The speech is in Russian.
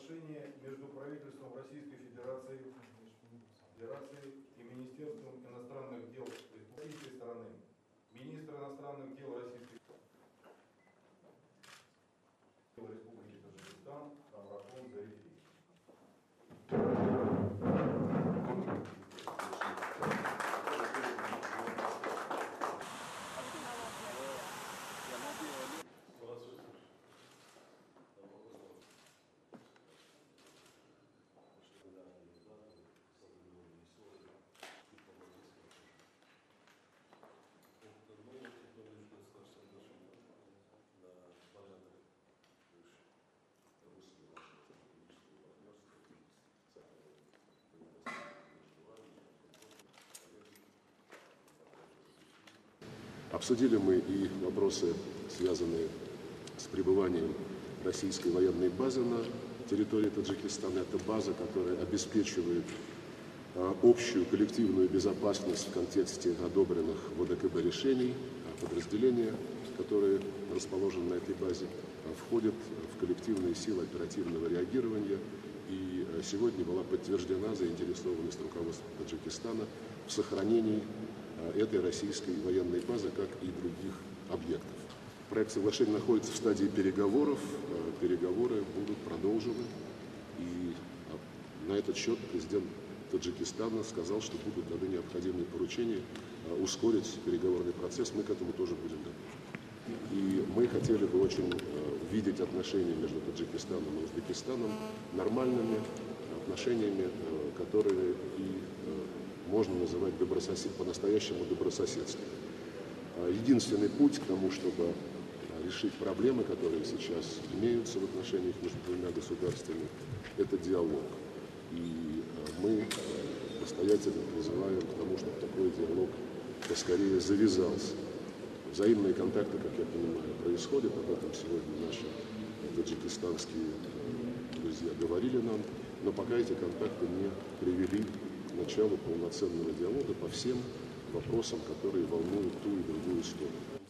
соглашение между правительством Российской Федерации и Министерством иностранных дел российской страны. Министр иностранных дел Российской Республики Таджикистан Амрахон Зарифи. Обсудили мы и вопросы, связанные с пребыванием российской военной базы на территории Таджикистана. Это база, которая обеспечивает общую коллективную безопасность в контексте одобренных в ОДКБ решений. Подразделения, которые расположены на этой базе, входят в коллективные силы оперативного реагирования. И сегодня была подтверждена заинтересованность руководства Таджикистана в сохранении этой российской военной базы, как и других объектов. Проект соглашения находится в стадии переговоров. Переговоры будут продолжены. И на этот счет президент Таджикистана сказал, что будут даны необходимые поручения ускорить переговорный процесс. Мы к этому тоже будем готовы. И мы хотели бы очень видеть отношения между Таджикистаном и Узбекистаном нормальными отношениями, которые и можно называть по-настоящему добрососедскими. Единственный путь к тому, чтобы решить проблемы, которые сейчас имеются в отношениях между двумя государствами, это диалог. И мы настоятельно призываем к тому, чтобы такой диалог поскорее завязался. Взаимные контакты, как я понимаю, происходят. Об этом сегодня наши таджикистанские друзья говорили нам. Но пока эти контакты не привели к началу полноценного диалога по всем вопросам, которые волнуют ту и другую сторону.